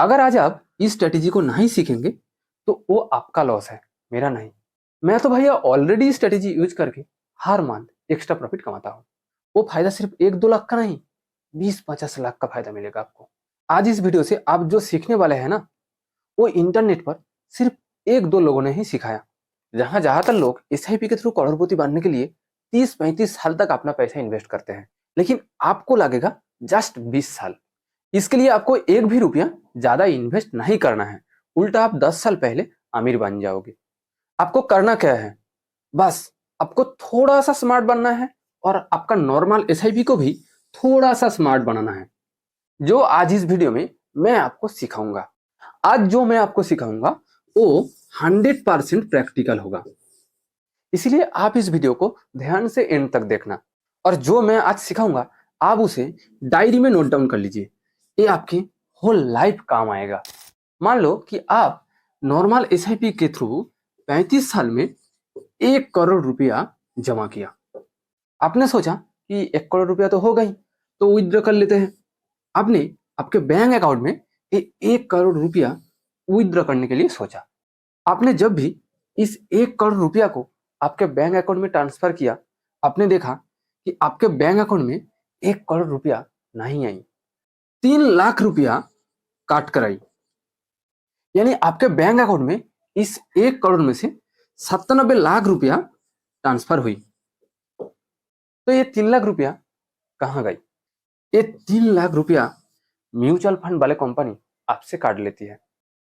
अगर आज आप इस स्ट्रेटेजी को नहीं सीखेंगे तो वो आपका लॉस है, मेरा नहीं। मैं तो भैया ऑलरेडी स्ट्रेटेजी यूज करके हर मंथ एक्स्ट्रा प्रॉफिट कमाता हूँ। वो फायदा सिर्फ 1-2 लाख का नहीं, 20-50 लाख का फायदा मिलेगा आपको। आज इस वीडियो से आप जो सीखने वाले हैं ना, वो इंटरनेट पर सिर्फ 1-2 लोगों ने ही सिखाया। जहां ज्यादातर लोग एसआईपी के थ्रू करोड़पति बनने के लिए 30-35 साल तक अपना पैसा इन्वेस्ट करते हैं, लेकिन आपको लगेगा जस्ट 20 साल। इसके लिए आपको एक भी रुपया ज्यादा इन्वेस्ट नहीं करना है, उल्टा आप 10 साल पहले अमीर बन जाओगे। आपको करना क्या है, बस आपको थोड़ा सा स्मार्ट बनना है और आपका नॉर्मल एसआईपी को भी थोड़ा सा स्मार्ट बनाना है, जो आज इस वीडियो में मैं आपको सिखाऊंगा। आज जो मैं आपको सिखाऊंगा वो 100% प्रैक्टिकल होगा, इसलिए आप इस वीडियो को ध्यान से एंड तक देखना। और जो मैं आज सिखाऊंगा आप उसे डायरी में नोट डाउन कर लीजिए, ये आपकी होल लाइफ काम आएगा। मान लो कि आप नॉर्मल एसआईपी के थ्रू 35 साल में 1 करोड़ रुपया जमा किया। आपने सोचा कि 1 करोड़ रुपया तो हो गई, तो विथड्रॉ कर लेते हैं। आपने आपके बैंक अकाउंट में 1 करोड़ रुपया विथड्रॉ करने के लिए सोचा। आपने जब भी इस 1 करोड़ रुपया को आपके बैंक अकाउंट में ट्रांसफर किया, आपने देखा कि आपके बैंक अकाउंट में 1 करोड़ रुपया नहीं आई, 3 लाख रुपया काट कर आई। यानी आपके बैंक अकाउंट में इस 1 करोड़ में से 97 लाख रुपया ट्रांसफर हुई। तो ये 3 लाख रुपया कहाँ गई? ये 3 लाख रुपया म्यूचुअल फंड वाले कंपनी आपसे काट लेती है,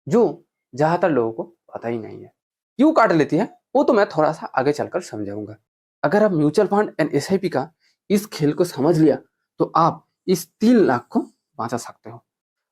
जो ज्यादातर लोगों को पता ही नहीं है। क्यों काट लेती है वो तो मैं थोड़ा सा आगे चलकर समझाऊंगा। अगर आप म्यूचुअल फंड एंड एसआईपी का इस खेल को समझ लिया तो आप इस 3 लाख को बचा सकते हो।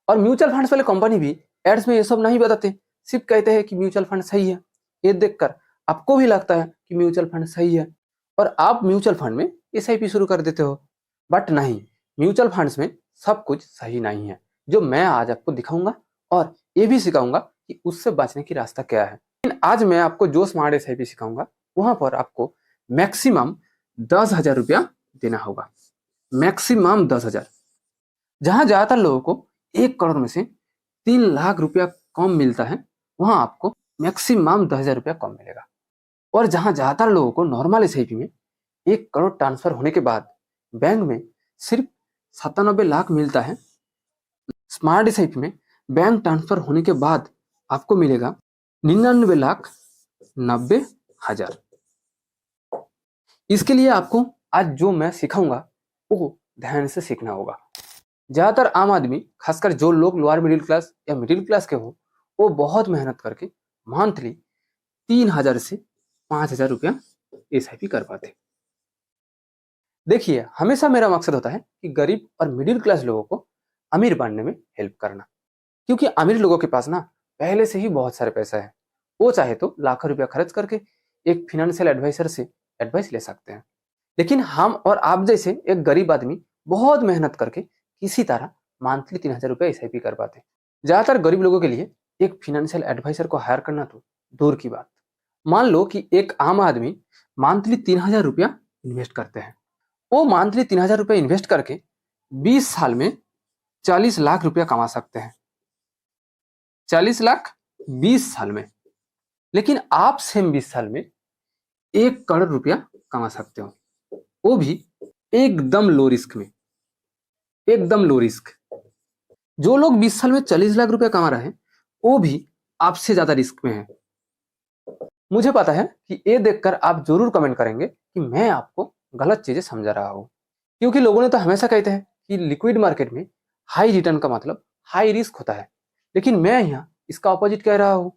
और म्यूचुअल फंड वाले कंपनी भी एड्स में ये सब नहीं बताते, सिर्फ कहते हैं कि म्यूचुअल फंड सही है। ये देखकर आपको भी लगता है कि म्यूचुअल फंड सही है और आप म्यूचुअल फंड में एसआईपी शुरू कर देते हो। बट नहीं, म्यूचुअल फंड्स में सब कुछ सही नहीं है, जो मैं आज आपको दिखाऊंगा और ये भी सिखाऊंगा कि उससे बचने की रास्ता क्या है। लेकिन आज मैं आपको जो स्मार्ट एसआईपी सिखाऊंगा वहां पर आपको मैक्सिमम 10,000 रुपया देना होगा। मैक्सिमम 10,000। जहां ज्यादातर लोगों को 1 करोड़ में से 3 लाख रुपया कम मिलता है, वहां आपको मैक्सिमम 10,000 रुपया कम मिलेगा। और जहां ज्यादातर लोगों को नॉर्मल एसआईपी में 1 करोड़ ट्रांसफर होने के बाद बैंक में सिर्फ 97 लाख मिलता है, स्मार्ट एसआईपी में बैंक ट्रांसफर होने के बाद आपको मिलेगा 99,90,000। इसके लिए आपको आज जो मैं सिखाऊंगा वो ध्यान से सीखना होगा। ज्यादातर आम आदमी, खासकर जो लोग लोअर मिडिल क्लास या मिडिल क्लास के हो, वो बहुत मेहनत करके मंथली 3,000 से 5,000 रुपया एसआईपी कर पाते। देखिए, हमेशा मेरा मकसद होता है कि गरीब और मिडिल क्लास लोगों को अमीर बनने में हेल्प करना, क्योंकि अमीर लोगों के पास ना पहले से ही बहुत सारे पैसा है। वो चाहे तो लाखों रुपया खर्च करके एक फिनेंशियल एडवाइजर से एडवाइस ले सकते हैं। लेकिन हम और आप जैसे एक गरीब आदमी बहुत मेहनत करके किसी तरह मंथली 3,000 रुपया एसआईपी कर पाते। ज्यादातर गरीब लोगों के लिए एक फिनेंशियल एडवाइजर को हायर करना तो दूर की बात। मान लो कि एक आम आदमी मंथली 3,000 रुपया इन्वेस्ट करते हैं। वो मंथली 3,000 रुपया इन्वेस्ट करके 20 साल में 40 लाख रुपया कमा सकते हैं। 40 लाख 20 साल में। लेकिन आप सेम 20 साल में 1 करोड़ रुपया कमा सकते हो, वो भी एकदम लो रिस्क में। एकदम लो रिस्क। जो लोग 20 साल में 40 लाख रुपया कमा रहे हैं वो भी आपसे ज्यादा रिस्क में है। मुझे पता है कि ये देखकर आप जरूर कमेंट करेंगे कि मैं आपको गलत चीजें समझा रहा हूं, क्योंकि लोगों ने तो हमेशा कहते हैं कि लिक्विड मार्केट में हाई रिटर्न का मतलब हाई रिस्क होता है। लेकिन मैं यहाँ इसका ऑपोजिट कह रहा हूँ।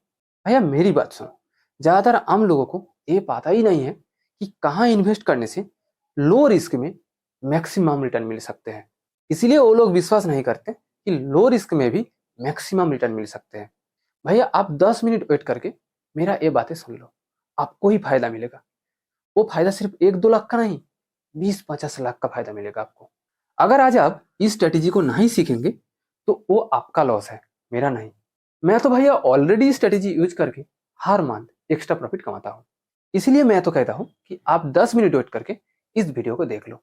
भैया मेरी बात सुनो, ज्यादातर आम लोगों को ये पता ही नहीं है कि कहाँ इन्वेस्ट करने से लो रिस्क में मैक्सिमम रिटर्न मिल सकते हैं। इसीलिए वो लोग विश्वास नहीं करते कि लो रिस्क में भी मैक्सिमम रिटर्न मिल सकते हैं। भैया आप 10 मिनट वेट करके मेरा ये बातें सुन लो, आपको ही फायदा मिलेगा। वो फायदा सिर्फ 1-2 लाख का नहीं, 20-50 लाख का फायदा मिलेगा आपको। अगर आज आप इस स्ट्रेटेजी को नहीं सीखेंगे तो वो आपका लॉस है, मेरा नहीं। मैं तो भैया ऑलरेडी स्ट्रेटेजी यूज करके हर मंथ एक्स्ट्रा प्रॉफिट कमाता हूँ। इसलिए मैं तो कहता हूँ कि आप 10 मिनट वेट करके इस वीडियो को देख लो।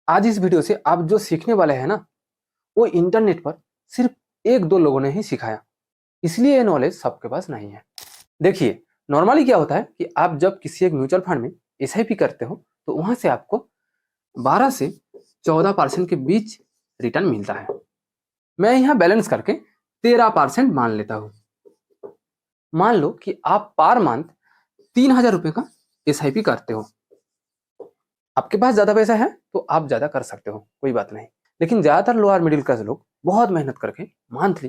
आज इस वीडियो से आप जो सीखने वाले हैं ना, वो इंटरनेट पर सिर्फ 1-2 लोगों ने ही सिखाया। इसलिए ये नॉलेज सबके पास नहीं है। देखिए, नॉर्मली क्या होता है कि आप जब किसी एक म्यूचुअल फंड में एसआईपी करते हो तो वहां से आपको 12 से 14% के बीच रिटर्न मिलता है। मैं यहाँ बैलेंस करके 13% मान लेता हूँ। मान लो कि आप पर मंथ 3,000 रुपए का एसआईपी करते हो। आपके पास ज्यादा पैसा है तो आप ज्यादा कर सकते हो, कोई बात नहीं। लेकिन ज्यादातर लोअर मिडिल क्लास लोग बहुत मेहनत करके मंथली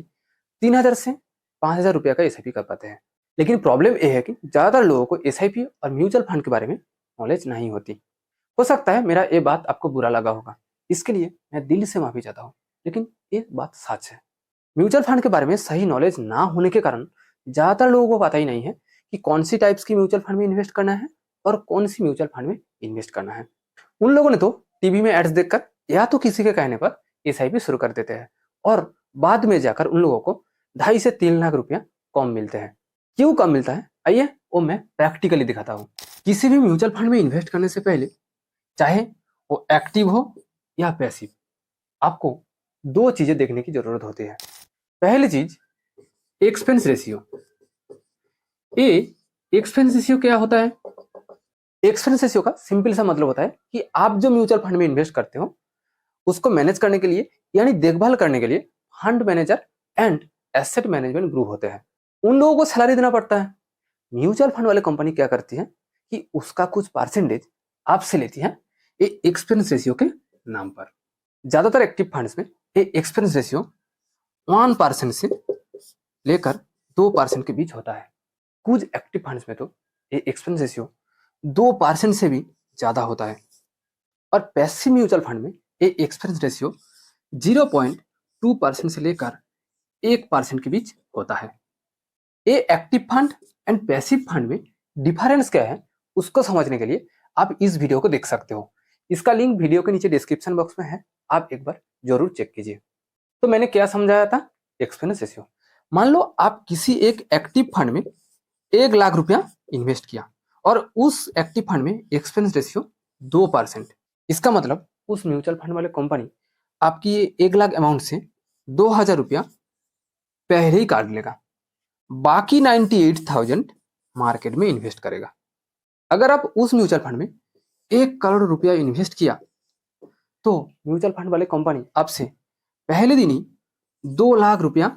3,000 से 5,000 रुपया का एसआईपी कर पाते हैं। लेकिन प्रॉब्लम यह है कि ज्यादातर लोगों को एसआईपी और म्यूचुअल फंड के बारे में नॉलेज नहीं होती। हो सकता है मेरा ये बात आपको बुरा लगा होगा, इसके लिए मैं दिल से माफी चाहता हूँ, लेकिन ये बात सच है। म्यूचुअल फंड के बारे में सही नॉलेज ना होने के कारण ज्यादातर लोगों को पता ही नहीं है कि कौन सी टाइप्स की म्यूचुअल फंड में इन्वेस्ट करना है और कौन सी म्यूचुअल फंड में इन्वेस्ट करना है। उन लोगों ने तो टीवी में एड्स देखकर या तो किसी के कहने पर एसआईपी शुरू कर देते हैं और बाद में जाकर उन लोगों को 2.5 से 3 लाख रुपया कम मिलते हैं। क्यों कम मिलता है, आइए वो मैं प्रैक्टिकली दिखाता हूँ। किसी भी म्यूचुअल फंड में इन्वेस्ट करने से पहले, चाहे वो एक्टिव हो या पैसिव, आपको 2 चीजें देखने की जरूरत होती है। पहली चीज, एक्सपेंस रेशियो। ये एक्सपेंस रेशियो क्या होता है? एक्सपेंस रेशियो का सिंपल सा मतलब होता है कि आप जो म्यूचुअल फंड में इन्वेस्ट करते हो उसको मैनेज करने के लिए यानी देखभाल करने के लिए fund manager and asset management group होते हैं। उन लोगों को सैलरी देना पड़ता है। म्यूचुअल फंड वाले कंपनी क्या करती है कि उसका कुछ परसेंटेज आपसे लेती है ये एक्सपेंस रेशियो के नाम पर। ज्यादातर एक्टिव फंड्स में ये एक्सपेंस रेशियो 1% से लेकर 2% के बीच होता है। कुछ एक्टिव फंड्स में तो ये एक्सपेंस रेशियो 2% से भी ज्यादा होता है और पैसिव म्यूचुअल फंड में ये एक्सपेंस रेशियो 0.2% से लेकर 1% के बीच होता है। ये active fund and passive fund में डिफरेंस क्या है उसको समझने के लिए आप इस वीडियो को देख सकते हो। इसका लिंक वीडियो के नीचे डिस्क्रिप्शन बॉक्स में है, आप एक बार जरूर चेक कीजिए। तो मैंने क्या समझाया था? Expense ratio. मान लो आप किसी एक एक्टिव फंड में 1 लाख रुपया इन्वेस्ट किया और उस एक्टिव फंड में एक्सपेंस रेशियो 2%। इसका मतलब उस म्यूचुअल फंड वाले कंपनी आपकी ये 1 लाख अमाउंट से 2,000 रुपया पहले ही काट लेगा, बाकी 98,000 मार्केट में इन्वेस्ट करेगा। अगर आप उस म्यूचुअल फंड में 1 करोड़ रुपया इन्वेस्ट किया तो म्यूचुअल फंड वाले कंपनी आपसे पहले दिन ही 2 लाख रुपया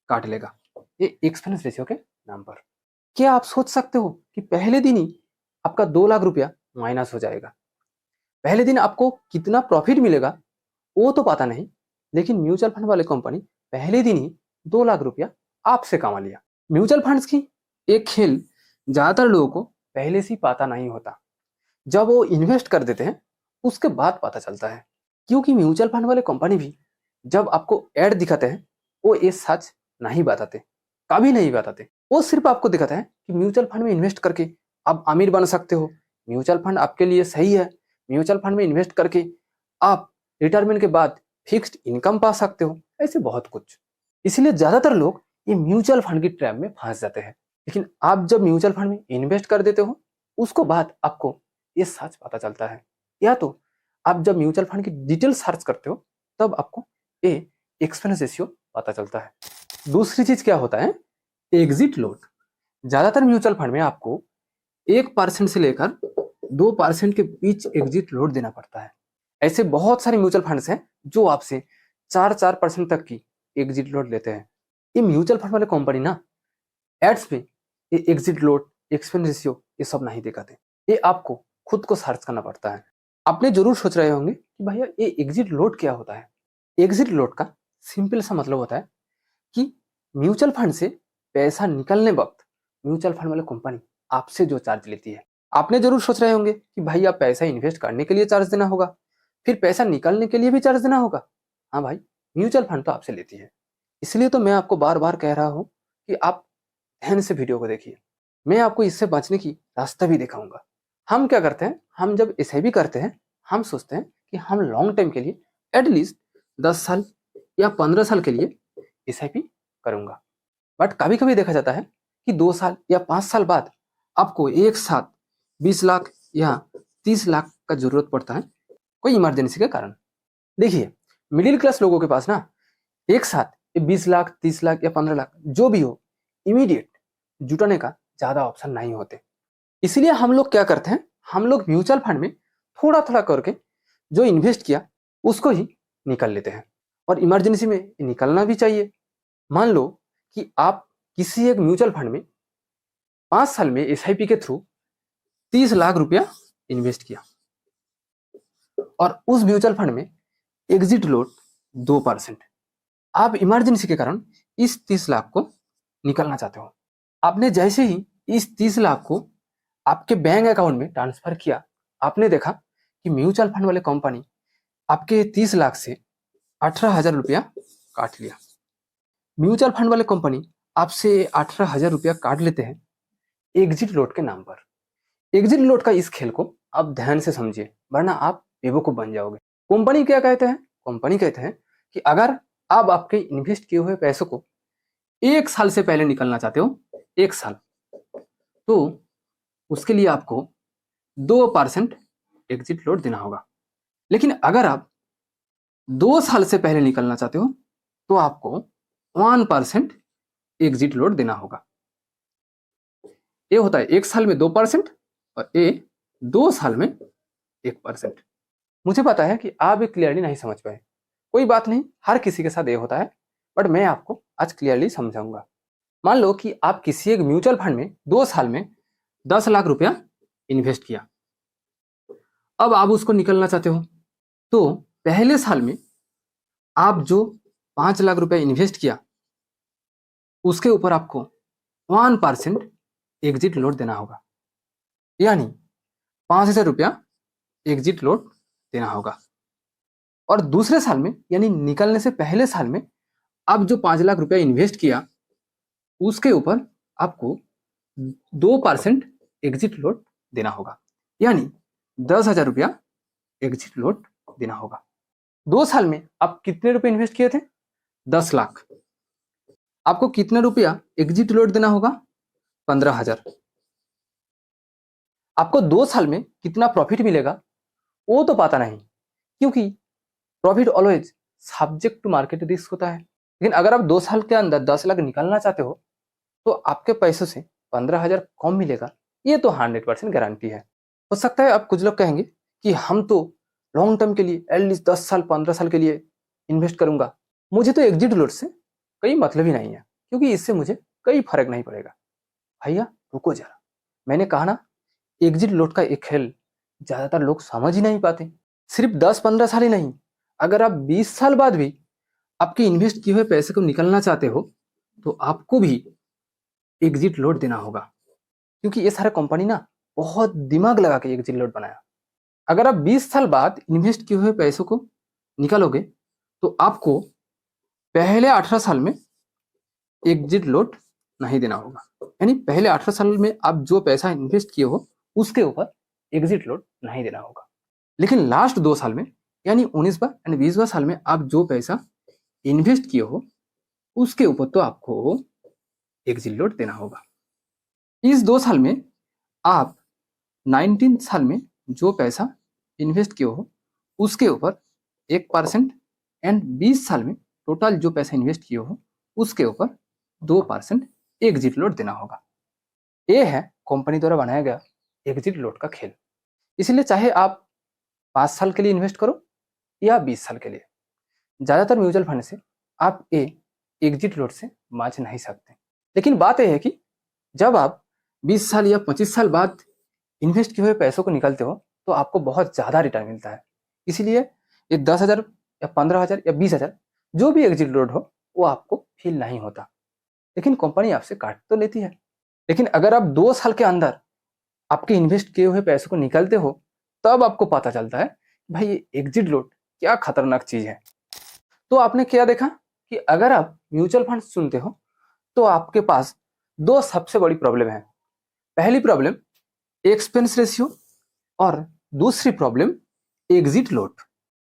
काट लेगा, ये एक्सपेंस रेशियो के नाम पर। क्या आप सोच सकते हो कि पहले दिन ही आपका 2 लाख रुपया माइनस हो जाएगा? पहले दिन आपको कितना प्रॉफिट मिलेगा वो तो पता नहीं, लेकिन म्यूचुअल फंड वाले कंपनी पहले दिन ही 2 लाख रुपया आपसे कमा लिया। म्यूचुअल फंड्स की एक खेल ज्यादातर लोगों को पहले से पता नहीं होता, जब वो इन्वेस्ट कर देते हैं उसके बाद पता चलता है। क्योंकि म्यूचुअल फंड वाले कंपनी भी जब आपको एड दिखाते हैं वो ये सच नहीं बताते, कभी नहीं बताते। वो सिर्फ आपको दिखाता है कि म्यूचुअल फंड में इन्वेस्ट करके आप अमीर बन सकते हो, म्यूचुअल फंड आपके लिए सही है, म्यूचुअल फंड में इन्वेस्ट करके आप रिटायरमेंट के बाद फिक्स्ड इनकम पा सकते हो, ऐसे बहुत कुछ। इसलिए ज्यादातर लोग ये म्यूचुअल फंड की ट्रैप में फंस जाते हैं। लेकिन आप जब म्यूचुअल फंड में इन्वेस्ट कर देते हो उसको बाद आपको ये सच पता चलता है, या तो आप जब म्यूचुअल फंड की डिटेल सर्च करते हो तब आपको ये एक्सपेंस रेशियो पता चलता है। दूसरी चीज क्या होता है? Exit load. ज्यादातर म्यूचुअल फंड में आपको 1% से लेकर 2% के बीच एग्जिट लोड देना पड़ता है। ऐसे बहुत सारे म्यूचुअल फंड्स हैं जो आपसे 4% तक की एग्जिट लोड लेते हैं। ये म्यूचुअल फंड वाले कंपनी ना एड्स पे ये एग्जिट लोड, एक्सपेंस रेशियो ये सब नहीं दिखाते, ये आपको खुद को सर्च करना पड़ता है। आपने जरूर सोच रहे होंगे कि भैया ये एग्जिट लोड क्या होता है? एग्जिट लोड का सिंपल सा मतलब होता है कि म्यूचुअल फंड से पैसा निकलने वक्त म्यूचुअल फंड वाले कंपनी आपसे जो चार्ज लेती है। आपने जरूर सोच रहे होंगे कि भाई आप पैसा इन्वेस्ट करने के लिए चार्ज देना होगा, फिर पैसा निकालने के लिए भी चार्ज देना होगा। हाँ भाई, म्यूचुअल फंड तो आपसे लेती है। इसलिए तो मैं आपको बार बार कह रहा हूँ कि आप ध्यान से वीडियो को देखिए। मैं आपको इससे बचने की रास्ता भी दिखाऊंगा। हम क्या करते हैं, हम जब एसआईपी करते हैं हम सोचते हैं कि हम लॉन्ग टाइम के लिए एटलीस्ट 10 साल या 15 साल के लिए एसआईपी करूंगा। बट कभी कभी देखा जाता है कि 2 साल या 5 साल बाद आपको एक साथ 20 लाख या 30 लाख का जरूरत पड़ता है कोई इमरजेंसी के कारण। देखिए, मिडिल क्लास लोगों के पास ना एक साथ ये 20 लाख, 30 लाख या 15 लाख जो भी हो, इमीडिएट जुटाने का ज़्यादा ऑप्शन नहीं होते। इसलिए हम लोग क्या करते हैं, हम लोग म्यूचुअल फंड में थोड़ा-थोड़ा करके जो इन्वेस्ट किया उसको ही निकाल लेते हैं, और इमरजेंसी में निकलना भी चाहिए। मान लो कि आप किसी एक म्यूचुअल फंड में 5 साल में एसआईपी के थ्रू 30 लाख रुपया इन्वेस्ट किया और उस म्यूचुअल फंड में एग्जिट लोड 2%। आप इमरजेंसी के कारण इस 30 लाख को निकालना चाहते हो। आपने जैसे ही इस 30 लाख को आपके बैंक अकाउंट में ट्रांसफर किया, आपने देखा कि म्यूचुअल फंड वाले कंपनी आपके 30 लाख से 18,000 रुपया काट लिया। म्यूचुअल फंड वाले कंपनी आपसे 18,000 रुपया काट लेते हैं एग्जिट लोड के नाम पर। एग्जिट लोड का इस खेल को आप ध्यान से समझिए, वरना आप बेवकूफ बन जाओगे। कंपनी क्या कहते हैं? कंपनी कहते हैं कि अगर आप आपके इन्वेस्ट किए हुए पैसों को 1 साल से पहले निकलना चाहते हो, 1 साल, तो उसके लिए आपको 2% एग्जिट लोड देना होगा। लेकिन अगर आप 2 साल से पहले निकलना चाहते हो तो आपको 1% एग्जिट लोड देना होगा। ये होता है 1 साल में 2% और ये 2 साल में 1%। मुझे पता है कि आप ये क्लियरली नहीं समझ पाए, कोई बात नहीं, हर किसी के साथ ये होता है, बट मैं आपको आज क्लियरली समझाऊंगा। मान लो कि आप किसी एक म्यूचुअल फंड में 2 साल में 10 लाख रुपया इन्वेस्ट किया, अब आप उसको निकलना चाहते हो, तो पहले साल में आप जो 5 लाख रुपया इन्वेस्ट किया उसके ऊपर आपको 1% एग्जिट लोड देना होगा, यानी 5,000 रुपया एग्जिट लोड देना होगा। और दूसरे साल में, यानी निकलने से पहले साल में, आप जो 5 लाख रुपया इन्वेस्ट किया उसके ऊपर आपको 2% एग्जिट लोड देना होगा, यानी 10,000 रुपया एग्जिट लोड देना होगा। 2 साल में आप कितने रुपए इन्वेस्ट किए थे? 10 लाख। आपको कितना रुपया एग्जिट लोड देना होगा? 15,000। आपको 2 साल में कितना प्रॉफिट मिलेगा वो तो पता नहीं, क्योंकि profit always subject to market risk होता है। लेकिन अगर आप 2 साल के अंदर 10 लाख निकालना चाहते हो तो आपके पैसों से 15,000 कम मिलेगा, ये तो 100% गारंटी है। हो सकता है आप कुछ लोग कहेंगे कि हम तो लॉन्ग टर्म के लिए एटलीस्ट 10 साल 15 साल के लिए इन्वेस्ट करूंगा, मुझे तो एग्जिट लोड से कोई मतलब ही नहीं है, क्योंकि इससे मुझे कोई फर्क नहीं पड़ेगा। भैया रुको जरा, मैंने कहा ना, एग्जिट लोड का एक खेल ज्यादातर लोग समझ ही नहीं पाते। सिर्फ 10-15 साल ही नहीं, अगर आप 20 साल बाद भी आपके इन्वेस्ट किए हुए पैसे को निकलना चाहते हो तो आपको भी एग्जिट लोड देना होगा, क्योंकि ये सारा कंपनी ना बहुत दिमाग लगा के एग्जिट लोड बनाया। अगर आप 20 साल बाद इन्वेस्ट किए हुए पैसों को निकालोगे तो आपको पहले 18 साल में एग्जिट लोड नहीं देना होगा, यानी पहले 18 साल में आप जो पैसा इन्वेस्ट किए हो उसके ऊपर एग्जिट लोड नहीं देना होगा। लेकिन लास्ट 2 साल में, यानी 19वां एंड 20वां साल में आप जो पैसा इन्वेस्ट किए हो उसके ऊपर तो आपको एग्जिट लोड देना होगा। इस 2 साल में आप 19 साल में जो पैसा इन्वेस्ट किए हो उसके ऊपर 1% एंड 20 साल में टोटल जो पैसा इन्वेस्ट किए हो उसके ऊपर 2% एग्जिट लोड देना होगा। ये है कंपनी द्वारा बनाया गया एग्जिट लोड का खेल। इसलिए चाहे आप 5 साल के लिए इन्वेस्ट करो या 20 साल के लिए, ज़्यादातर म्यूचुअल फंड से आप ये एग्जिट लोड से बच नहीं सकते। लेकिन बात यह है कि जब आप 20 साल या 25 साल बाद इन्वेस्ट किए हुए पैसों को निकालते हो तो आपको बहुत ज़्यादा रिटर्न मिलता है। इसीलिए ये 10,000 या 15,000 या 20,000 जो भी एग्जिट लोड हो वो आपको फील नहीं होता, लेकिन कंपनी आपसे काट तो लेती है। लेकिन अगर आप 2 साल के अंदर आपके इन्वेस्ट किए हुए पैसों को निकालते हो तब आपको पता चलता है भाई ये एग्जिट लोड क्या खतरनाक चीज है। तो आपने क्या देखा कि अगर आप म्यूचुअल फंड सुनते हो तो आपके पास 2 सबसे बड़ी प्रॉब्लम है। पहली प्रॉब्लम एक्सपेंस रेशियो और दूसरी problem exit load.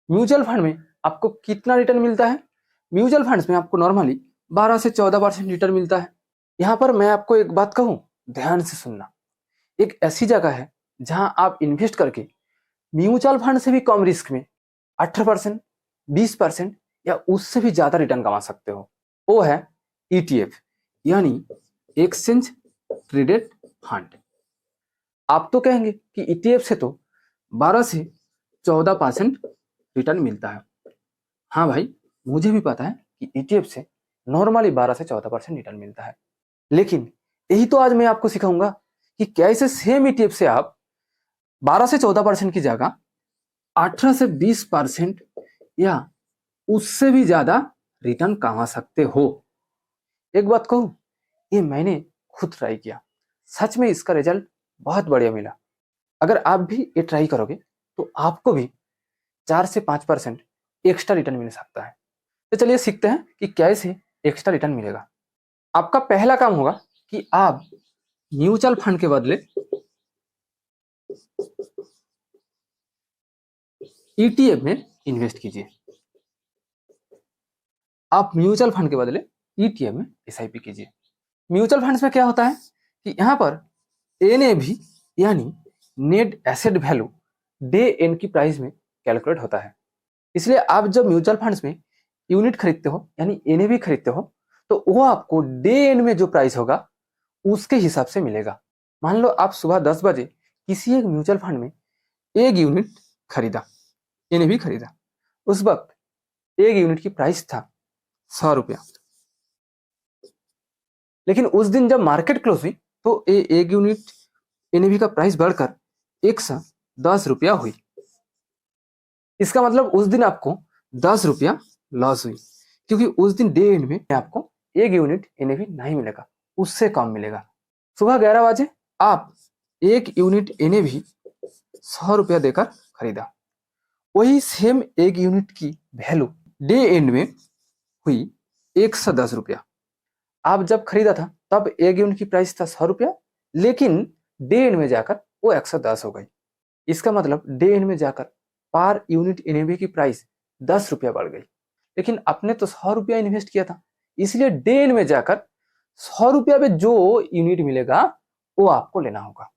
Mutual fund में आपको कितना रिटर्न मिलता है? म्यूचुअल फंड्स में आपको नॉर्मली 12 से 14% रिटर्न मिलता है। यहाँ पर मैं आपको एक बात कहूँ, ध्यान से सुनना। एक ऐसी जगह है जहां आप इन्वेस्ट करके म्यूचुअल फंड से भी कम रिस्क में 18%, 20% या उससे भी ज्यादा रिटर्न कमा सकते हो। वो है ETF, यानी एक्सचेंज ट्रेडेड फंड। आप तो कहेंगे कि ETF से तो 12 से 14% रिटर्न मिलता है। हाँ भाई, मुझे भी पता है कि ETF से नॉर्मली 12 से 14% रिटर्न मिलता है, लेकिन यही तो आज मैं आपको सिखाऊंगा कि कैसे सेम ETF से आप 12 से 14% की जगह 18 से 20% या उससे भी ज्यादा रिटर्न कमा सकते हो। एक बात कहूं, ये मैंने खुद ट्राई किया, सच में इसका रिजल्ट बहुत बढ़िया मिला। अगर आप भी ये ट्राई करोगे तो आपको भी 4 से 5% एक्स्ट्रा रिटर्न मिल सकता है। तो चलिए सीखते हैं कि कैसे एक्स्ट्रा रिटर्न मिलेगा। आपका पहला काम होगा कि आप म्यूचुअल फंड के बदले ETF में इन्वेस्ट कीजिए। आप म्यूचुअल फंड के बदले ETF में SIP कीजिए। म्यूचुअल फंड्स में क्या होता है कि यहाँ पर NAV यानी net asset value day and की प्राइस में कैलकुलेट होता है। इसलिए आप जब म्यूचुअल फंड्स में यूनिट खरीदते हो यानी NAV खरीदते हो तो वो आपको डे एंड में जो प्राइस होगा उसके हिसाब से मिलेगा। मान लो आप सुबह 10 बजे किसी एक म्यूचुअल फंड में एक यूनिट खरीदा, NAV खरीदा, उस वक्त एक यूनिट की प्राइस था 100 रुपया, लेकिन उस दिन जब मार्केट क्लोज हुई तो एक यूनिट NAV का प्राइस बढ़कर 110 रुपया हुई। इसका मतलब उस दिन आपको 10 रुपया लॉस हुई, क्योंकि उस दिन डे एंड में आपको एक यूनिट NAV नहीं मिलेगा, उससे कम मिलेगा। सुबह 11 बजे आप एक यूनिट NAV 100 रुपया देकर खरीदा, वही सेम एक यूनिट की वैल्यू डे एंड में हुई 110 रुपया। आप जब खरीदा था तब एक यूनिट की प्राइस था 100 रुपया, लेकिन डे एंड में जाकर वो 110 हो गई। इसका मतलब डे एंड में जाकर पर यूनिट NAV की प्राइस 10 रुपया बढ़ गई, लेकिन आपने तो 100 रुपया इन्वेस्ट किया था, इसलिए डे एंड में जाकर 100 रुपया में जो यूनिट मिलेगा वो आपको लेना होगा।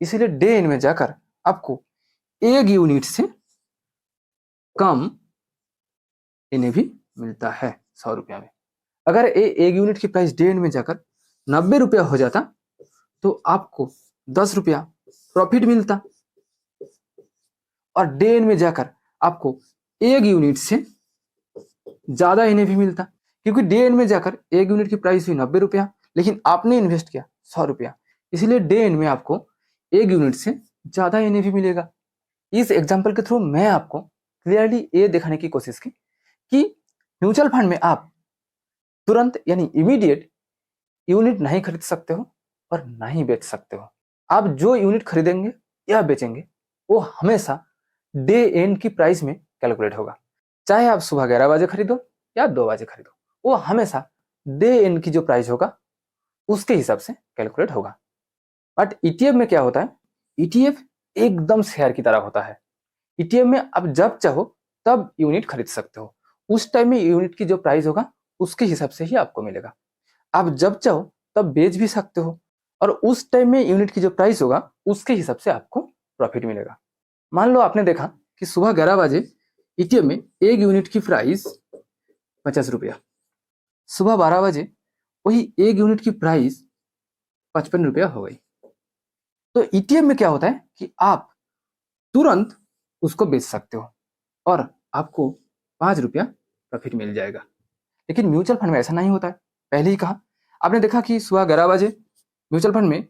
इसलिए डे एंड में जाकर आपको एक यूनिट से कम NAV मिलता है 100 रुपया में। अगर एक यूनिट की प्राइस डे एंड में जाकर 90 रुपया हो जाता तो आपको 10 रुपया प्रॉफिट मिलता, और डे एंड में जाकर आपको एक यूनिट से ज्यादा NAV मिलता, क्योंकि डे एंड में जाकर एक यूनिट की प्राइस हुई 90 रुपया, लेकिन आपने इन्वेस्ट किया 100 रुपया, इसलिए डे एंड में आपको एक यूनिट से ज्यादा NAV मिलेगा। इस एग्जाम्पल के थ्रू मैं आपको क्लियरली ये दिखाने की कोशिश की कि म्यूचुअल फंड में आप तुरंत यानी इमीडिएट यूनिट नहीं खरीद सकते हो और नहीं बेच सकते हो। आप जो यूनिट खरीदेंगे या बेचेंगे वो हमेशा डे एंड की प्राइस में कैलकुलेट होगा, चाहे आप सुबह 11 बजे खरीदो या 2 बजे खरीदो, वो हमेशा डे एंड की जो प्राइस होगा उसके हिसाब से कैलकुलेट होगा। बट ETF में क्या होता है, ETF एकदम शेयर की तरह होता है। ETF में आप जब चाहो तब यूनिट खरीद सकते हो, उस टाइम में यूनिट की जो प्राइस होगा उसके हिसाब से ही आपको मिलेगा। आप जब चाहो तब बेच भी सकते हो, और उस टाइम में यूनिट की जो प्राइस होगा उसके हिसाब से आपको प्रॉफिट मिलेगा। मान लो आपने देखा कि सुबह 11 बजे ETF में एक यूनिट की प्राइस 50 रुपया, सुबह 12 बजे वही एक यूनिट की प्राइस 55 रुपया हो गई। तो ETF में क्या होता है कि आप तुरंत उसको बेच सकते हो और आपको 5 रुपया प्रॉफिट मिल जाएगा। लेकिन म्यूचुअल फंड में ऐसा नहीं होता है। पहले ही कहा, आपने देखा कि सुबह 11 बजे म्यूचुअल फंड में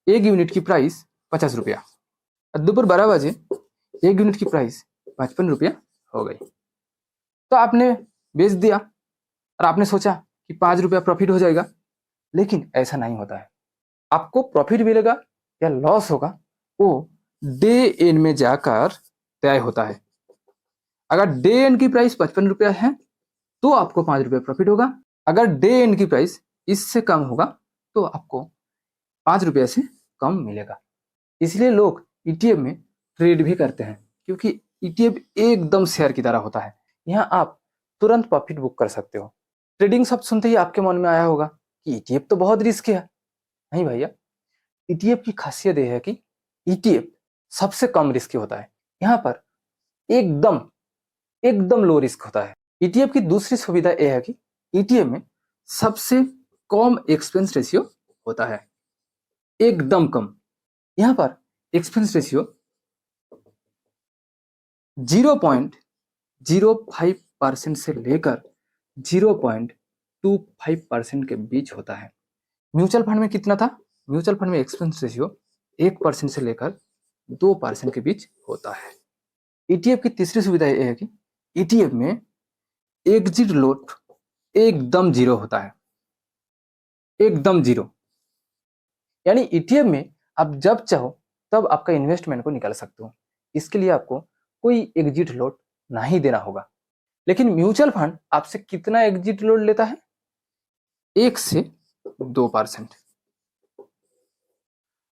एक यूनिट की प्राइस 50 रुपया, दोपहर 12 बजे एक यूनिट की प्राइस 55 रुपया हो गई। तो आपने बेच दिया और आपने सोचा कि 5 रुपया प्रॉफिट हो जाएगा, लेकिन ऐसा नहीं होता है। आपको प्रॉफिट मिलेगा या लॉस होगा वो डे एंड में जाकर तय होता है। अगर डे एंड की प्राइस 55 रुपया है तो आपको 5 रुपया प्रॉफिट होगा, अगर डे एंड की प्राइस इससे कम होगा तो आपको 5 रुपया से कम मिलेगा। इसलिए लोग ETF में ट्रेड भी करते हैं, क्योंकि ETF एकदम शेयर की तरह होता है। यहाँ आप तुरंत प्रॉफिट बुक कर सकते हो। ट्रेडिंग शब्द सुनते ही आपके मन में आया होगा कि ETF तो बहुत रिस्क है। नहीं भैया, ETF की खासियत यह है कि ETF सबसे कम रिस्क होता है। यहाँ पर एकदम एकदम लो रिस्क होता है। ETF की दूसरी सुविधा यह है कि ETF में सबसे कम एक्सपेंस रेशियो होता है, एकदम कम। यहां पर एक्सपेंस रेशियो 0.05% से लेकर 0.25% के बीच होता है। म्यूचुअल फंड में कितना था? म्यूचुअल फंड में एक्सपेंस रेशियो 1% से लेकर 2% के बीच होता है। ईटीएफ की तीसरी सुविधा यह है कि ईटीएफ में एग्जिट लोट एकदम जीरो होता है, एकदम जीरो। यानी ईटीएफ में आप जब चाहो तब आपका इन्वेस्टमेंट को निकाल सकते हो, इसके लिए आपको कोई एग्जिट लोट नहीं देना होगा। लेकिन म्यूचुअल फंड आपसे कितना एग्जिट लोट लेता है? 1 से 2%।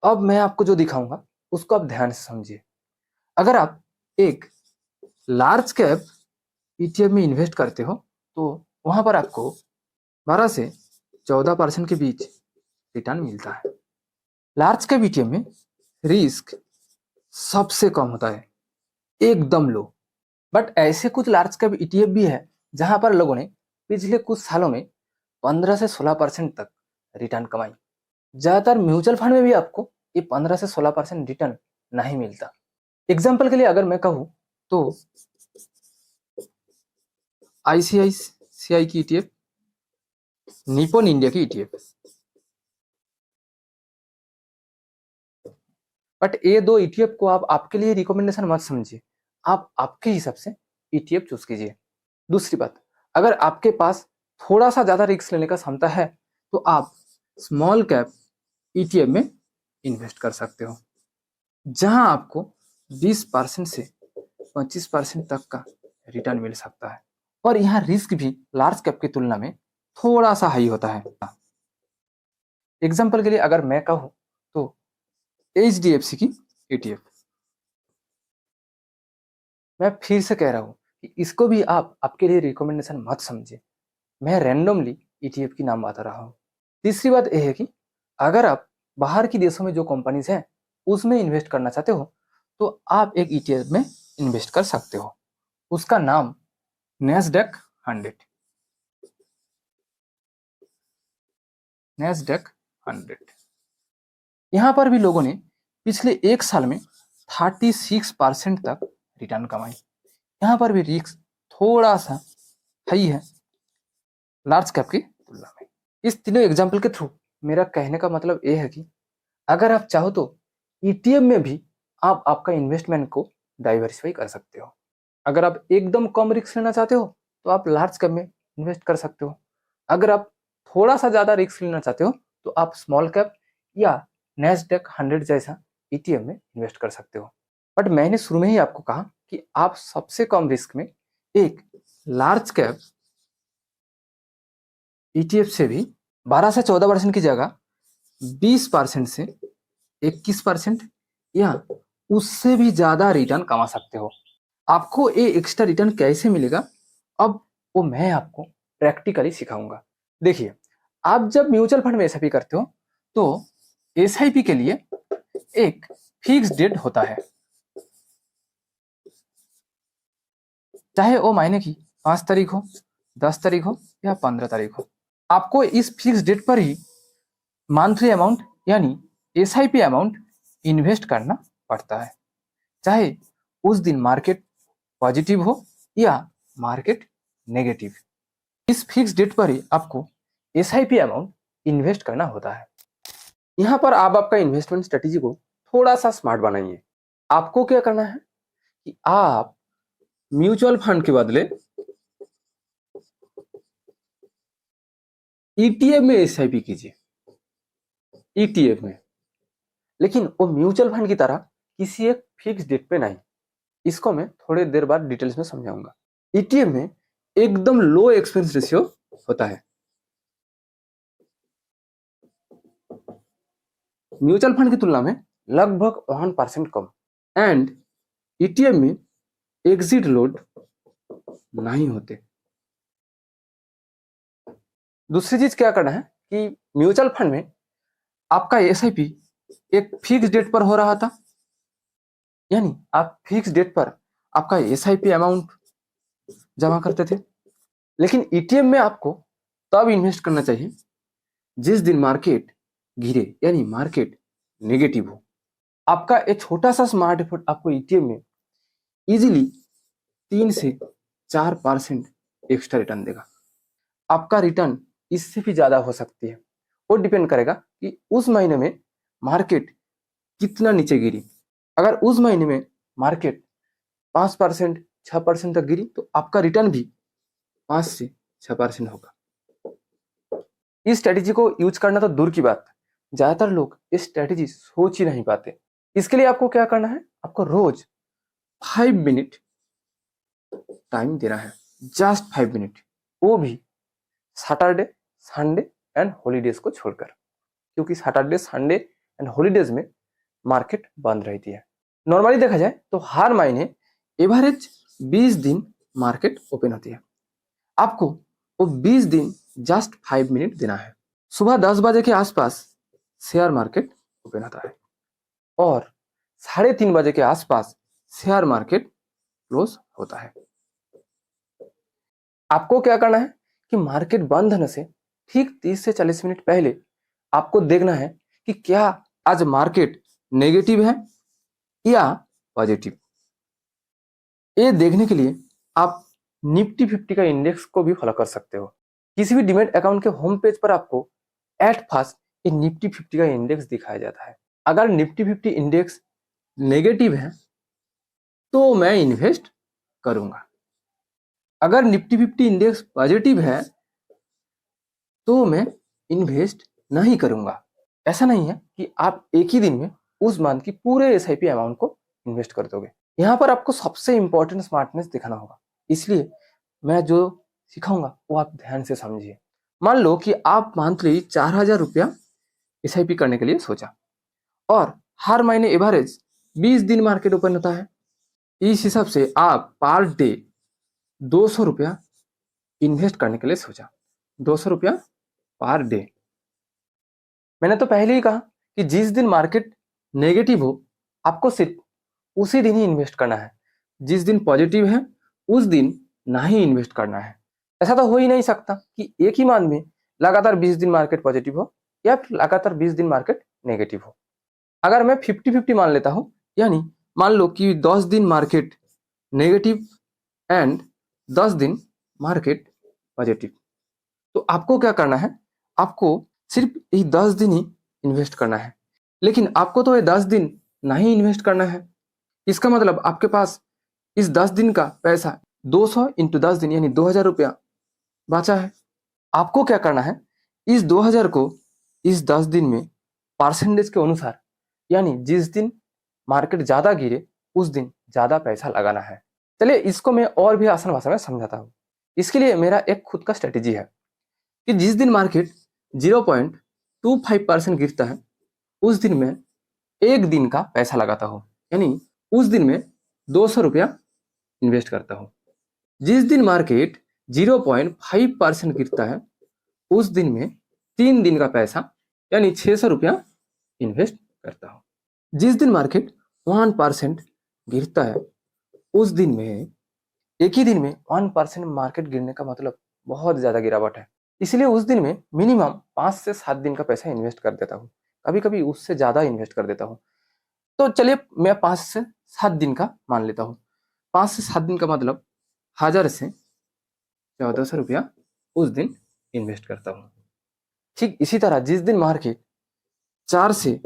अब मैं आपको जो दिखाऊंगा उसको आप ध्यान से समझिए। अगर आप एक लार्ज कैप ईटीएफ में इन्वेस्ट करते हो तो वहां पर आपको 12 से 14% के बीच रिटर्न मिलता है। लार्ज कैप ईटीएफ में रिस्क सबसे कम होता है, एकदम लो। बट ऐसे कुछ लार्ज कैप ईटीएफ भी है जहां पर लोगों ने पिछले कुछ सालों में 15 से 16% तक रिटर्न कमाई। ज्यादातर म्यूचुअल फंड में भी आपको ये 15 से 16% रिटर्न नहीं मिलता। एग्जाम्पल के लिए अगर मैं कहूं तो आईसीआईसीआई की ईटीएफ, निपॉन इंडिया की ईटीएफ। बट ये दो ईटीएफ को आप आपके लिए रिकमेंडेशन मत समझिए, आप आपके हिसाब से ईटीएफ चूज कीजिए। दूसरी बात, अगर आपके पास थोड़ा सा ज्यादा रिस्क लेने का क्षमता है तो आप स्मॉल कैप ईटीएफ में इन्वेस्ट कर सकते हो, जहां आपको 20% से 25% तक का रिटर्न मिल सकता है। और यहाँ रिस्क भी लार्ज कैप की तुलना में थोड़ा सा हाई होता है। एग्जाम्पल के लिए अगर मैं कहूं तो एचडीएफसी की ईटीएफ। मैं फिर से कह रहा हूं कि इसको भी आप आपके लिए रिकमेंडेशन मत समझिए, मैं रैंडमली ईटीएफ की नाम बता रहा हूं। तीसरी बात यह है कि अगर आप बाहर की देशों में जो कंपनीज हैं उसमें इन्वेस्ट करना चाहते हो तो आप एक ईटीएफ में इन्वेस्ट कर सकते हो, उसका नाम नैस्डैक 100। नैस्डैक 100। यहां पर भी लोगों ने पिछले एक साल में 36% तक रिटर्न कमाई। यहां पर भी रिस्क थोड़ा सा हाई है लार्ज कैप की तुलना में। इस तीनों एग्जाम्पल के थ्रू मेरा कहने का मतलब यह है कि अगर आप चाहो तो ईटीएफ में भी आप आपका इन्वेस्टमेंट को डाइवर्सिफाई कर सकते हो। अगर आप एकदम कम रिस्क लेना चाहते हो तो आप लार्ज कैप में इन्वेस्ट कर सकते हो। अगर आप थोड़ा सा ज्यादा रिस्क लेना चाहते हो तो आप स्मॉल कैप या नैस्डैक 100 जैसा ईटीएफ में इन्वेस्ट कर सकते हो। बट मैंने शुरू में ही आपको कहा कि आप सबसे कम रिस्क में एक लार्ज कैप ईटीएफ से भी 12 से 14% की जगह 20% से 21% या उससे भी ज्यादा रिटर्न कमा सकते हो। आपको ये एक्स्ट्रा रिटर्न कैसे मिलेगा अब वो मैं आपको प्रैक्टिकली सिखाऊंगा। देखिए, आप जब म्यूचुअल फंड में एसआईपी करते हो तो एसआईपी के लिए एक फिक्स डेट होता है, चाहे वो महीने की 5 तारीख हो, 10 तारीख हो या 15 तारीख हो। आपको इस फिक्स डेट पर ही मंथली अमाउंट यानी एसआईपी अमाउंट इन्वेस्ट करना पड़ता है, चाहे उस दिन मार्केट पॉजिटिव हो या मार्केट नेगेटिव। इस फिक्स डेट पर ही आपको एसआईपी अमाउंट इन्वेस्ट करना होता है। यहाँ पर आप आपका इन्वेस्टमेंट स्ट्रेटेजी को थोड़ा सा स्मार्ट बनाइए। आपको क्या करना है कि आप म्यूचुअल फंड के बदले ईटीएफ में एसआईपी कीजिए, ईटीएफ में, लेकिन वो म्यूचुअल फंड की तरह किसी एक फिक्स डेट पे नहीं। इसको मैं थोड़ी देर बाद डिटेल्स में समझाऊंगा। ईटीएफ में एकदम लो एक्सपेंस रेशियो होता है, म्यूचुअल फंड की तुलना में लगभग 1% कम। एंड ईटीएफ में एग्जिट लोड नहीं होते। दूसरी चीज क्या करना है कि म्यूचुअल फंड में आपका एसआईपी एक फिक्स डेट पर हो रहा था, यानी आप फिक्स डेट पर आपका एसआईपी अमाउंट जमा करते थे। लेकिन ईटीएफ में आपको तब इन्वेस्ट करना चाहिए जिस दिन मार्केट गिरे, यानी मार्केट नेगेटिव हो। आपका एक छोटा सा स्मार्ट एफर्ट आपको ईटीएफ में इजीली 3 से 4% एक्स्ट्रा रिटर्न देगा। आपका रिटर्न इससे भी ज्यादा हो सकती है, वो डिपेंड करेगा कि उस महीने में मार्केट कितना नीचे गिरी। अगर उस महीने में मार्केट 5%, 6% तक गिरी तो आपका रिटर्न भी 5 से 6% होगा। इस स्ट्रेटेजी को यूज करना तो दूर की बात, ज्यादातर लोग इस स्ट्रेटेजी सोच ही नहीं पाते। इसके लिए आपको क्या करना है, आपको रोज 5 मिनट टाइम देना है, जस्ट 5 मिनट, वो भी सैटरडे, संडे एंड हॉलीडेज को छोड़कर, क्योंकि सैटरडे, संडे एंड हॉलीडेज में मार्केट बंद रहती है। नॉर्मली देखा जाए तो हर महीने एवरेज 20 दिन मार्केट ओपन होती है। आपको वो 20 दिन जस्ट 5 मिनट देना है। सुबह 10 बजे के आसपास शेयर मार्केट ओपन होता है और 3:30 बजे के आसपास शेयर मार्केट क्लोज होता है। आपको क्या करना है कि मार्केट बंद होने से ठीक 30 से 40 मिनट पहले आपको देखना है कि क्या आज मार्केट नेगेटिव है या पॉजिटिव। ये देखने के लिए आप निफ्टी 50 का इंडेक्स को भी फॉलो कर सकते हो। किसी भी डीमैट अकाउंट के होम पेज पर आपको एट फर्स्ट ये निफ्टी 50 का इंडेक्स दिखाया जाता है। अगर निफ्टी 50 इंडेक्स नेगेटिव है तो मैं इन्वेस्ट करूंगा, अगर निफ्टी 50 इंडेक्स पॉजिटिव है तो मैं इन्वेस्ट नहीं करूंगा। ऐसा नहीं है कि आप एक ही दिन में उस मंथ की पूरे एसआईपी अमाउंट को इन्वेस्ट कर दोगे। यहाँ पर आपको सबसे इंपॉर्टेंट स्मार्टनेस दिखाना होगा, इसलिए मैं जो सिखाऊंगा वो आप ध्यान से समझिए। मान लो कि आप मंथली 4,000 रुपया एसआईपी करने के लिए सोचा और हर महीने एवरेज 20 दिन मार्केट ओपन होता है। इस हिसाब से आप पर डे 200 रुपया इन्वेस्ट करने के लिए सोचा, 200 रुपया पर डे। मैंने तो पहले ही कहा कि जिस दिन मार्केट नेगेटिव हो आपको सिर्फ उसी दिन ही इन्वेस्ट करना है, जिस दिन पॉजिटिव है उस दिन ना ही इन्वेस्ट करना है। ऐसा तो हो ही नहीं सकता कि एक ही मंथ में लगातार 20 दिन मार्केट पॉजिटिव हो या फिर लगातार 20 दिन मार्केट नेगेटिव हो। अगर मैं 50-50 मान लेता हूं, यानी मान लो कि 10 दिन मार्केट नेगेटिव एंड 10 दिन मार्केट पॉजिटिव, तो आपको क्या करना है, आपको सिर्फ ये 10 दिन ही इन्वेस्ट करना है। लेकिन आपको तो ये 10 दिन नहीं इन्वेस्ट करना है। इसका मतलब आपके पास इस 10 दिन का पैसा 200 इंटू 10 दिन यानी 2,000 रुपया बचा है। आपको क्या करना है, इस 2,000 को इस 10 दिन में परसेंटेज के अनुसार, यानी जिस दिन मार्केट ज्यादा गिरे उस दिन ज्यादा पैसा लगाना है। चलिए इसको मैं और भी आसान भाषा में समझाता हूँ। इसके लिए मेरा एक खुद का स्ट्रेटेजी है कि जिस दिन मार्केट 0.25% गिरता है उस दिन मैं एक दिन का पैसा लगाता हूँ, यानी उस दिन में 200 रुपया इन्वेस्ट करता हूँ। जिस दिन मार्केट 0.5% गिरता है उस दिन में 3 दिन का पैसा यानी 600 रुपया इन्वेस्ट करता हूँ। जिस दिन मार्केट 1% गिरता है उस दिन में, एक ही दिन में 1% मार्केट गिरने का मतलब बहुत ज्यादा गिरावट है, इसलिए उस दिन में मिनिमम 5 से 7 दिन का पैसा इन्वेस्ट कर देता हूँ, कभी कभी उससे ज्यादा इन्वेस्ट कर देता हूँ। तो चलिए मैं 5 से 7 दिन का मान लेता हूँ। 5 से 7 दिन का मतलब 1,000 से 1,400 रुपया उस दिन इन्वेस्ट करता हूँ। ठीक इसी तरह जिस दिन मार्केट 4 से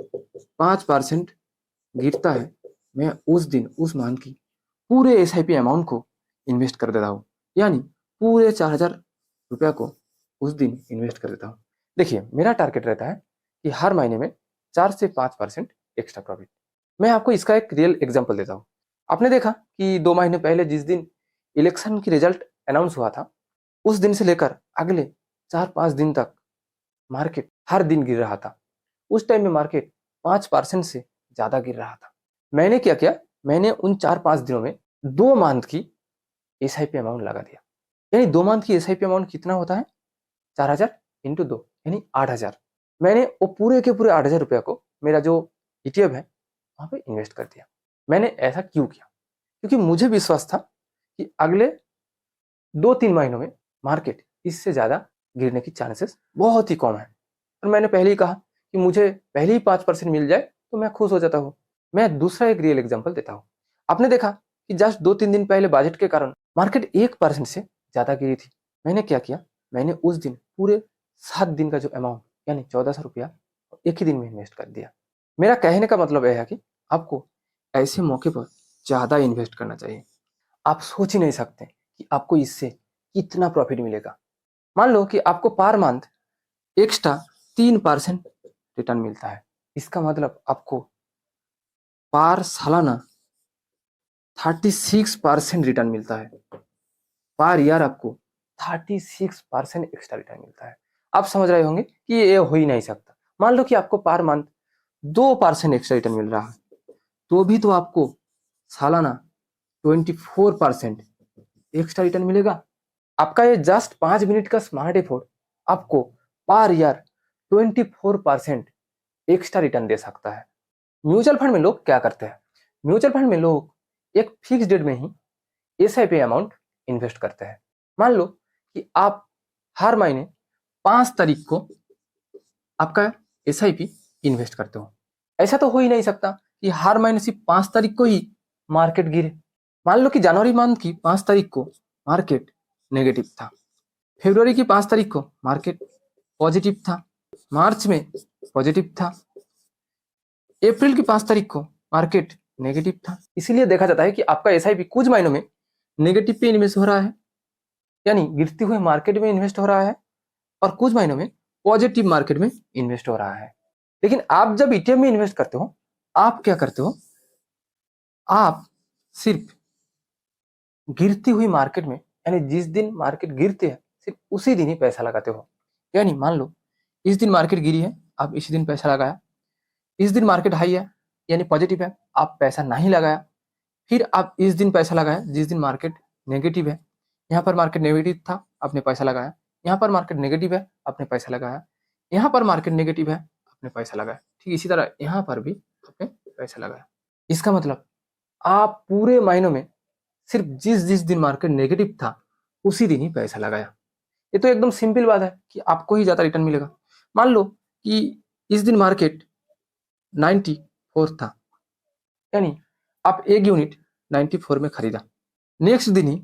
5% गिरता है मैं उस दिन उस मंथ की पूरे एसआईपी अमाउंट को इन्वेस्ट कर देता हूँ, यानी पूरे 4,000 रुपया को उस दिन इन्वेस्ट कर देता हूँ। देखिए मेरा टारगेट रहता है कि हर महीने में 4 से 5% एक्स्ट्रा प्रॉफिट। मैं आपको इसका एक रियल एग्जांपल देता हूँ। आपने देखा कि 2 महीने पहले जिस दिन इलेक्शन की रिजल्ट अनाउंस हुआ था उस दिन से लेकर अगले 4-5 दिन तक मार्केट हर दिन गिर रहा था। उस टाइम में मार्केट 5% से ज्यादा गिर रहा था। मैंने क्या किया, मैंने उन 4-5 दिनों में 2 मंथ की एसआईपी अमाउंट लगा दिया, यानी 2 मंथ की एसआईपी अमाउंट कितना होता है, 4,000 इंटू 2 यानी 8,000। मैंने वो पूरे के पूरे 8,000 रुपया को मेरा जो ईटीएफ है वहां पे इन्वेस्ट कर दिया। मैंने ऐसा क्यों किया, क्योंकि मुझे विश्वास था कि अगले 2-3 महीनों में मार्केट इससे ज्यादा गिरने की चांसेस बहुत ही कम है। और मैंने पहले ही कहा कि मुझे पहले ही 5% मिल जाए तो मैं खुश हो जाता हूँ। मैं दूसरा एक रियल एग्जांपल देता हूँ। आपने देखा कि जस्ट 2-3 दिन पहले बजट के कारण मार्केट 1% से ज़्यादा गिरी थी। मैंने क्या किया, मैंने उस दिन पूरे 7 दिन का जो अमाउंट यानी 1400 रुपया एक ही दिन में इन्वेस्ट कर दिया। मेरा कहने का मतलब यह है कि आपको ऐसे मौके पर ज़्यादा इन्वेस्ट करना चाहिए। आप सोच ही नहीं सकते कि आपको इससे कितना प्रॉफिट मिलेगा। मान लो कि आपको पर मंथ एक्स्ट्रा 3% रिटर्न मिलता है। इसका मतलब आपको पर सालाना 36% रिटर्न मिलता है। पर ईयर आपको 36% एक्स्ट्रा रिटर्न मिलता है। आप समझ रहे होंगे कि ये हो ही नहीं सकता। मान लो कि आपको पर मंथ 2% एक्स्ट्रा रिटर्न मिल रहा है, तो भी तो आपको सालाना 24% एक्स्ट्रा रिटर्न मिलेगा। आपका ये जस्ट 5 मिनट का स्मार्ट एफोर्ट आपको पर ईयर 24% एक्स्ट्रा रिटर्न दे सकता है। म्यूचुअल फंड में लोग क्या करते हैं, म्यूचुअल फंड में लोग एक फिक्स डेट में ही एसआईपी अमाउंट इन्वेस्ट करते हैं। मान लो कि आप हर महीने 5 तारीख को आपका एसआईपी इन्वेस्ट करते हो। ऐसा तो हो ही नहीं सकता कि हर महीने सिर्फ 5 तारीख को ही मार्केट गिरे। मान लो कि जनवरी मंथ की 5 तारीख को मार्केट नेगेटिव था, फरवरी की 5 तारीख को मार्केट पॉजिटिव था, मार्च में पॉजिटिव था, अप्रैल की 5 तारीख को मार्केट नेगेटिव था। इसीलिए देखा जाता है कि आपका एसआईपी कुछ महीनों में नेगेटिव पे इन्वेस्ट हो रहा है, यानी गिरते हुए मार्केट में इन्वेस्ट हो रहा है, और कुछ महीनों में पॉजिटिव मार्केट में इन्वेस्ट हो रहा है। लेकिन आप जब ईटीएफ में इन्वेस्ट करते हो, आप क्या करते हो, आप सिर्फ गिरती हुई मार्केट में, यानी जिस दिन मार्केट गिरती है सिर्फ उसी दिन ही पैसा लगाते हो। यानी मान लो इस दिन मार्केट गिरी है, आप इसी दिन पैसा लगाया। इस दिन मार्केट हाई है यानी पॉजिटिव है, आप पैसा नहीं लगाया। फिर आप इस दिन पैसा लगाया जिस दिन मार्केट नेगेटिव है। यहाँ पर मार्केट नेगेटिव था, आपने पैसा लगाया। यहाँ पर मार्केट नेगेटिव है, आपने पैसा लगाया। यहाँ पर मार्केट नेगेटिव है, आपने पैसा लगाया। ठीक इसी तरह यहाँ पर भी आपने पैसा लगाया। इसका मतलब आप पूरे महीनों में सिर्फ जिस जिस दिन मार्केट नेगेटिव था उसी दिन ही पैसा लगाया। ये तो एकदम सिंपल बात है कि आपको ही ज़्यादा रिटर्न मिलेगा। मान लो कि इस दिन मार्केट 94 था, यानी आप एक यूनिट 94 में खरीदा। नेक्स्ट दिन ही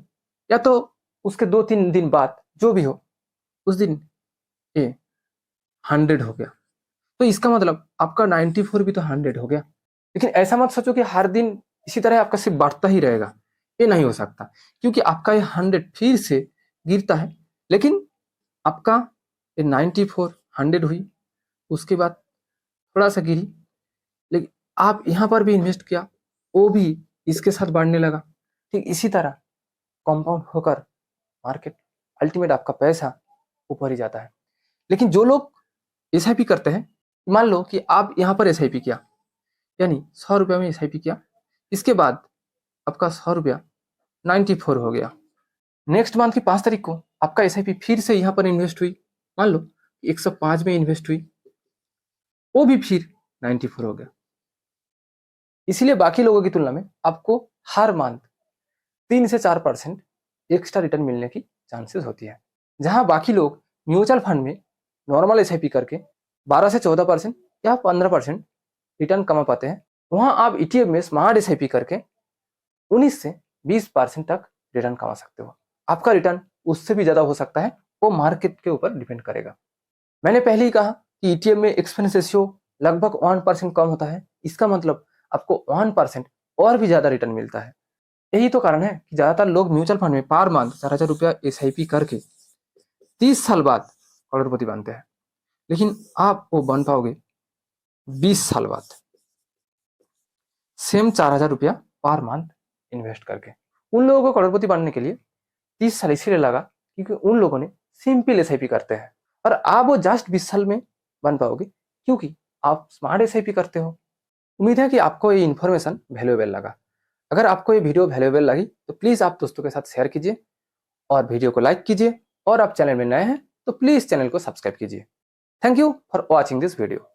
या तो उसके 2-3 दिन बाद जो भी हो, उस दिन ये 100 हो गया, तो इसका मतलब आपका 94 भी तो 100 हो गया। लेकिन ऐसा मत सोचो कि हर दिन इसी तरह आपका सिर्फ बढ़ता ही रहेगा, ये नहीं हो सकता, क्योंकि आपका ये 100 फिर से गिरता है। लेकिन आपका ये 94 100 हुई, उसके बाद थोड़ा सा गिरी, लेकिन आप यहाँ पर भी इन्वेस्ट किया, वो भी इसके साथ बढ़ने लगा। ठीक इसी तरह कंपाउंड होकर मार्केट अल्टीमेट आपका पैसा ऊपर ही जाता है। लेकिन जो लोग एसआईपी करते हैं, मान लो कि आप यहाँ पर एसआईपी किया, यानी 100 रुपया में एसआईपी किया, इसके बाद आपका 100 रुपया 94 हो गया। नेक्स्ट मंथ की 5 तारीख को आपका एसआईपी फिर से यहाँ पर इन्वेस्ट हुई, मान लो 105 में इन्वेस्ट हुई, वो भी फिर 94 हो गया। इसीलिए बाकी लोगों की तुलना में आपको हर मंथ 3 से 4% एक्स्ट्रा रिटर्न मिलने की चांसेस होती है। जहां बाकी लोग म्यूचुअल फंड में नॉर्मल एसआईपी करके 12 से 14% या 15% रिटर्न कमा पाते हैं, वहां आप ईटीएफ में स्मार्ट एसआईपी करके 19 से 20% तक रिटर्न कमा सकते हो। आपका रिटर्न उससे भी ज्यादा हो सकता है, वो मार्केट के ऊपर डिपेंड करेगा। मैंने पहले ही कहा कि ईटीएफ में एक्सपेंस रेशियो लगभग 1% कम होता है। इसका मतलब आपको 1% और भी ज्यादा रिटर्न मिलता है। यही तो कारण है कि ज्यादातर लोग म्यूचुअल फंड में पर मंथ 4,000 रुपया एसआईपी करके 30 साल बाद करोड़पति बनते हैं। लेकिन आप वो बन पाओगे 20 साल बाद, सेम 4,000 रुपया पर मंथ इन्वेस्ट करके। उन लोगों को करोड़पति बनने के लिए 30 साल इसीलिए लगा क्योंकि उन लोगों ने सिंपल एसआईपी करते हैं, और आप वो जस्ट 20 साल में बन पाओगे क्योंकि आप स्मार्ट एसआईपी करते हो। उम्मीद है कि आपको ये इन्फॉर्मेशन वैल्यूएबल लगा। अगर आपको ये वीडियो वैल्यूएबल लगी तो प्लीज़ आप दोस्तों के साथ शेयर कीजिए और वीडियो को लाइक कीजिए, और आप चैनल में नए हैं तो प्लीज़ चैनल को सब्सक्राइब कीजिए। Thank you for watching this video.